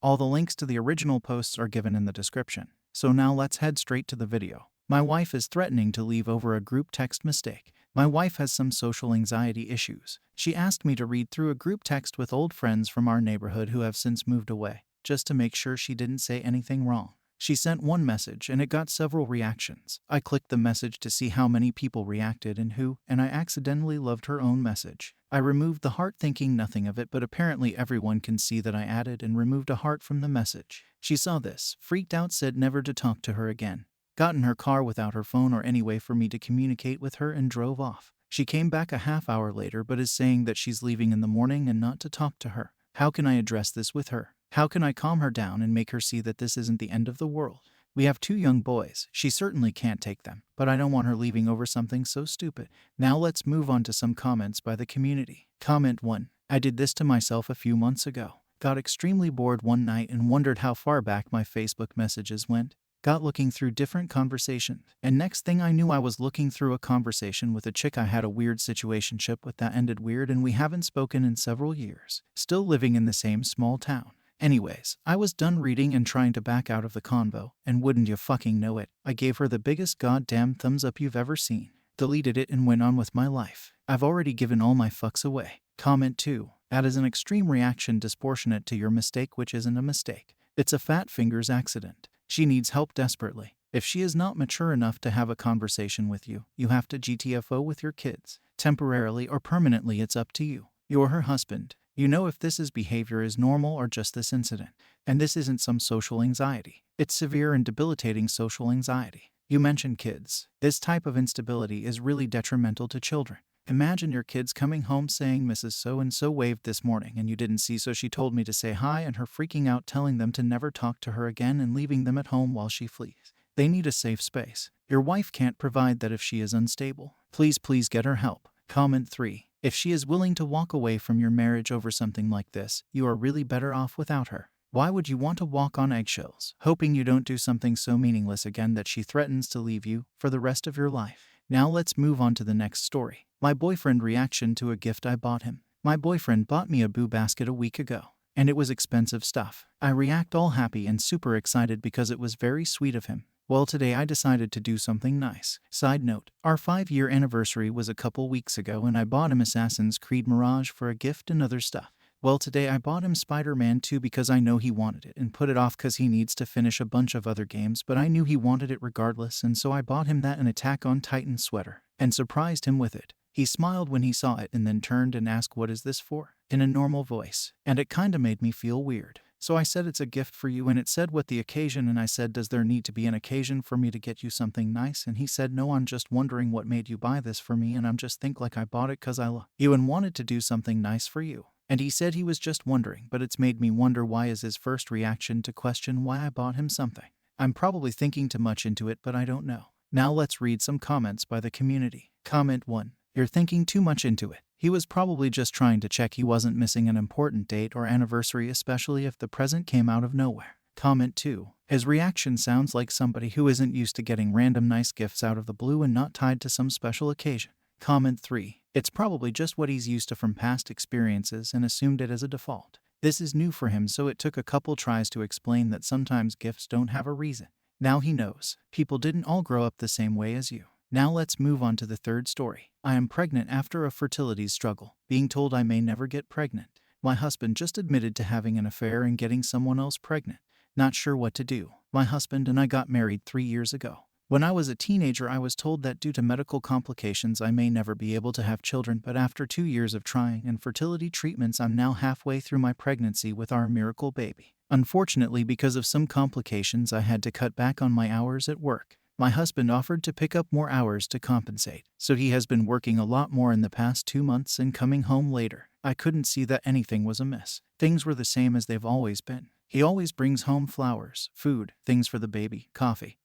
All the links to the original posts are given in the description. So now let's head straight to the video. My wife is threatening to leave over a group text mistake. My wife has some social anxiety issues. She asked me to read through a group text with old friends from our neighborhood who have since moved away, just to make sure she didn't say anything wrong. She sent one message and it got several reactions. I clicked the message to see how many people reacted and who, and I accidentally loved her own message. I removed the heart thinking nothing of it, but apparently everyone can see that I added and removed a heart from the message. She saw this, freaked out, said never to talk to her again. Got in her car without her phone or any way for me to communicate with her and drove off. She came back a half hour later but is saying that she's leaving in the morning and not to talk to her. How can I address this with her? How can I calm her down and make her see that this isn't the end of the world? We have 2 young boys. She certainly can't take them, but I don't want her leaving over something so stupid. Now let's move on to some comments by the community. Comment 1. I did this to myself a few months ago. Got extremely bored one night and wondered how far back my Facebook messages went. Got looking through different conversations, and next thing I knew I was looking through a conversation with a chick I had a weird situationship with that ended weird and we haven't spoken in several years. Still living in the same small town. Anyways, I was done reading and trying to back out of the convo, and wouldn't you fucking know it, I gave her the biggest goddamn thumbs up you've ever seen. Deleted it and went on with my life. I've already given all my fucks away. Comment 2. That is an extreme reaction disproportionate to your mistake, which isn't a mistake. It's a fat fingers accident. She needs help desperately. If she is not mature enough to have a conversation with you, you have to GTFO with your kids. Temporarily or permanently, it's up to you. You're her husband. You know if this behavior is normal or just this incident. And this isn't some social anxiety. It's severe and debilitating social anxiety. You mentioned kids. This type of instability is really detrimental to children. Imagine your kids coming home saying Mrs. So-and-so waved this morning and you didn't see, so she told me to say hi, and her freaking out telling them to never talk to her again and leaving them at home while she flees. They need a safe space. Your wife can't provide that if she is unstable. Please get her help. Comment 3. If she is willing to walk away from your marriage over something like this, you are really better off without her. Why would you want to walk on eggshells, hoping you don't do something so meaningless again that she threatens to leave you for the rest of your life? Now let's move on to the next story. My boyfriend reaction to a gift I bought him. My boyfriend bought me a Boo basket a week ago, and it was expensive stuff. I react all happy and super excited because it was very sweet of him. Well, today I decided to do something nice. Side note, our 5-year anniversary was a couple weeks ago and I bought him Assassin's Creed Mirage for a gift and other stuff. Well, today I bought him Spider-Man 2 because I know he wanted it and put it off because he needs to finish a bunch of other games, but I knew he wanted it regardless, and so I bought him that and Attack on Titan sweater and surprised him with it. He smiled when he saw it and then turned and asked, "What is this for?" in a normal voice, and it kinda made me feel weird. So I said, "It's a gift for you," and it said, "What the occasion?" and I said, "Does there need to be an occasion for me to get you something nice?" and he said, "No, I'm just wondering what made you buy this for me, and I'm just think like I bought it cause I love you and wanted to do something nice for you." And he said he was just wondering, but it's made me wonder why is his first reaction to question why I bought him something. I'm probably thinking too much into it, but I don't know. Now let's read some comments by the community. Comment 1. You're thinking too much into it. He was probably just trying to check he wasn't missing an important date or anniversary, especially if the present came out of nowhere. Comment 2. His reaction sounds like somebody who isn't used to getting random nice gifts out of the blue and not tied to some special occasion. Comment 3. It's probably just what he's used to from past experiences and assumed it as a default. This is new for him, so it took a couple tries to explain that sometimes gifts don't have a reason. Now he knows. People didn't all grow up the same way as you. Now let's move on to the third story. I am pregnant after a fertility struggle, being told I may never get pregnant. My husband just admitted to having an affair and getting someone else pregnant. Not sure what to do. My husband and I got married 3 years ago. When I was a teenager, I was told that due to medical complications I may never be able to have children, but after 2 years of trying and fertility treatments, I'm now halfway through my pregnancy with our miracle baby. Unfortunately, because of some complications, I had to cut back on my hours at work. My husband offered to pick up more hours to compensate, so he has been working a lot more in the past 2 months and coming home later. I couldn't see that anything was amiss. Things were the same as they've always been. He always brings home flowers, food, things for the baby, coffee.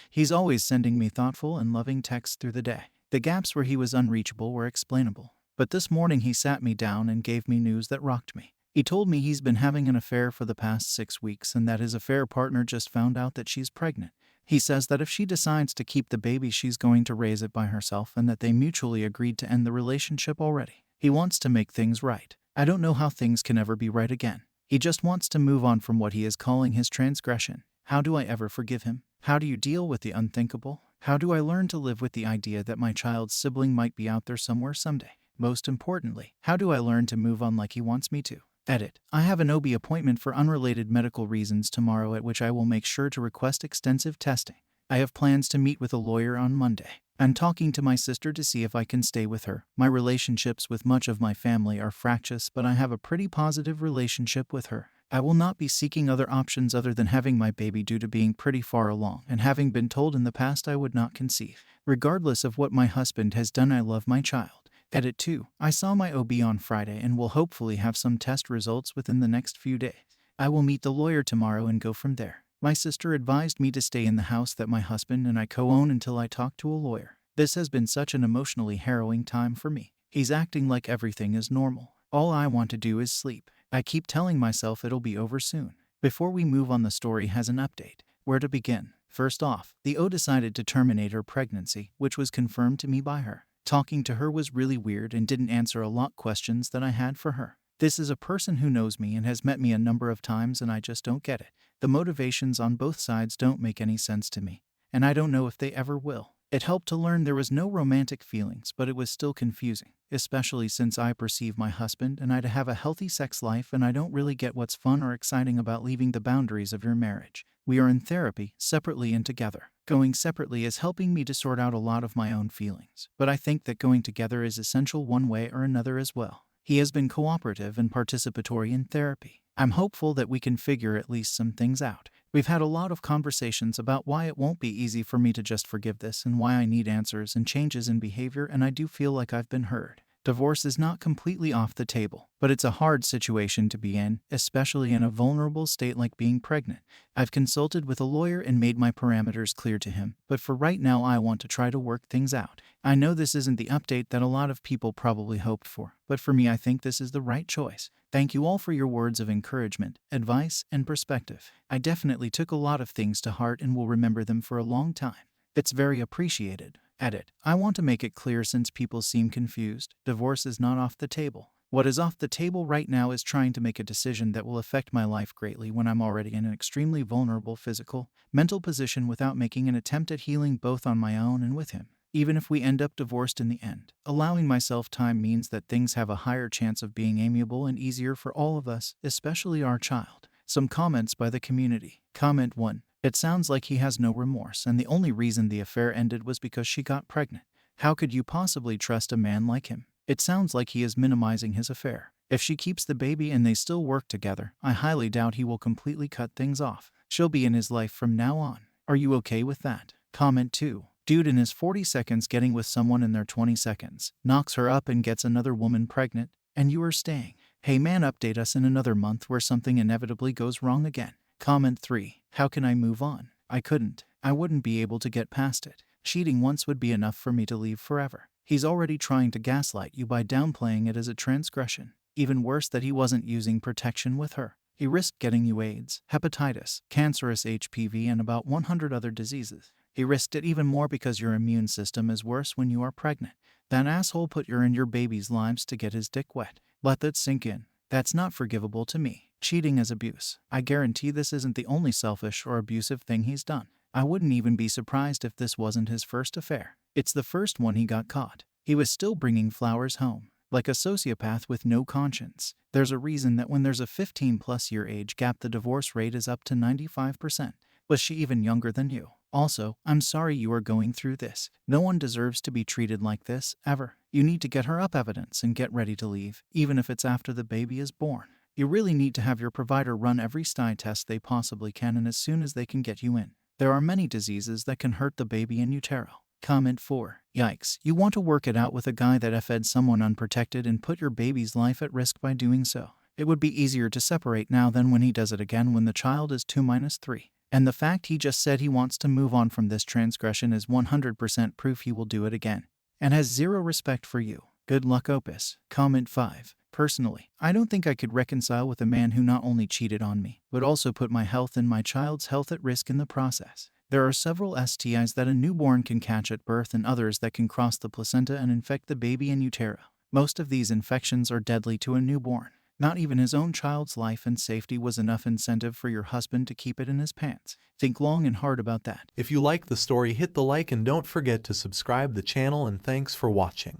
He's always sending me thoughtful and loving texts through the day. The gaps where he was unreachable were explainable. But this morning he sat me down and gave me news that rocked me. He told me he's been having an affair for the past 6 weeks and that his affair partner just found out that she's pregnant. He says that if she decides to keep the baby, she's going to raise it by herself and that they mutually agreed to end the relationship already. He wants to make things right. I don't know how things can ever be right again. He just wants to move on from what he is calling his transgression. How do I ever forgive him? How do you deal with the unthinkable? How do I learn to live with the idea that my child's sibling might be out there somewhere someday? Most importantly, how do I learn to move on like he wants me to? Edit. I have an OB appointment for unrelated medical reasons tomorrow at which I will make sure to request extensive testing. I have plans to meet with a lawyer on Monday. I'm talking to my sister to see if I can stay with her. My relationships with much of my family are fractious, but I have a pretty positive relationship with her. I will not be seeking other options other than having my baby due to being pretty far along and having been told in the past I would not conceive. Regardless of what my husband has done, I love my child. Edit 2. I saw my OB on Friday and will hopefully have some test results within the next few days. I will meet the lawyer tomorrow and go from there. My sister advised me to stay in the house that my husband and I co-own until I talk to a lawyer. This has been such an emotionally harrowing time for me. He's acting like everything is normal. All I want to do is sleep. I keep telling myself it'll be over soon. Before we move on, the story has an update. Where to begin? First off, the O decided to terminate her pregnancy, which was confirmed to me by her. Talking to her was really weird and didn't answer a lot questions that I had for her. This is a person who knows me and has met me a number of times, and I just don't get it. The motivations on both sides don't make any sense to me, and I don't know if they ever will. It helped to learn there was no romantic feelings, but it was still confusing, especially since I perceive my husband and I to have a healthy sex life, and I don't really get what's fun or exciting about leaving the boundaries of your marriage. We are in therapy, separately and together. Going separately is helping me to sort out a lot of my own feelings, but I think that going together is essential one way or another as well. He has been cooperative and participatory in therapy. I'm hopeful that we can figure at least some things out. We've had a lot of conversations about why it won't be easy for me to just forgive this and why I need answers and changes in behavior, and I do feel like I've been heard. Divorce is not completely off the table, but it's a hard situation to be in, especially in a vulnerable state like being pregnant. I've consulted with a lawyer and made my parameters clear to him, but for right now I want to try to work things out. I know this isn't the update that a lot of people probably hoped for, but for me I think this is the right choice. Thank you all for your words of encouragement, advice, and perspective. I definitely took a lot of things to heart and will remember them for a long time. It's very appreciated. Edit. I want to make it clear since people seem confused. Divorce is not off the table. What is off the table right now is trying to make a decision that will affect my life greatly when I'm already in an extremely vulnerable physical, mental position without making an attempt at healing both on my own and with him. Even if we end up divorced in the end, allowing myself time means that things have a higher chance of being amiable and easier for all of us, especially our child. Some comments by the community. Comment 1. It sounds like he has no remorse, and the only reason the affair ended was because she got pregnant. How could you possibly trust a man like him? It sounds like he is minimizing his affair. If she keeps the baby and they still work together, I highly doubt he will completely cut things off. She'll be in his life from now on. Are you okay with that? Comment 2. Dude in his 40 seconds getting with someone in their 20 seconds, knocks her up and gets another woman pregnant, and you are staying. Hey man, update us in another month where something inevitably goes wrong again. Comment 3. How can I move on? I couldn't. I wouldn't be able to get past it. Cheating once would be enough for me to leave forever. He's already trying to gaslight you by downplaying it as a transgression. Even worse that he wasn't using protection with her. He risked getting you AIDS, hepatitis, cancerous HPV, and about 100 other diseases. He risked it even more because your immune system is worse when you are pregnant. That asshole put you in your baby's lives to get his dick wet. Let that sink in. That's not forgivable to me. Cheating is abuse. I guarantee this isn't the only selfish or abusive thing he's done. I wouldn't even be surprised if this wasn't his first affair. It's the first one he got caught. He was still bringing flowers home. Like a sociopath with no conscience. There's a reason that when there's a 15+ year age gap, the divorce rate is up to 95%. Was she even younger than you? Also, I'm sorry you are going through this. No one deserves to be treated like this, ever. You need to get her up evidence and get ready to leave, even if it's after the baby is born. You really need to have your provider run every STI test they possibly can, and as soon as they can get you in. There are many diseases that can hurt the baby in utero. Comment 4. Yikes, you want to work it out with a guy that effed someone unprotected and put your baby's life at risk by doing so. It would be easier to separate now than when he does it again when the child is 2-3. And the fact he just said he wants to move on from this transgression is 100% proof he will do it again. And has zero respect for you. Good luck, Opus. Comment 5. Personally, I don't think I could reconcile with a man who not only cheated on me, but also put my health and my child's health at risk in the process. There are several STIs that a newborn can catch at birth and others that can cross the placenta and infect the baby in utero. Most of these infections are deadly to a newborn. Not even his own child's life and safety was enough incentive for your husband to keep it in his pants. Think long and hard about that. If you like the story, hit the like and don't forget to subscribe the channel, and thanks for watching.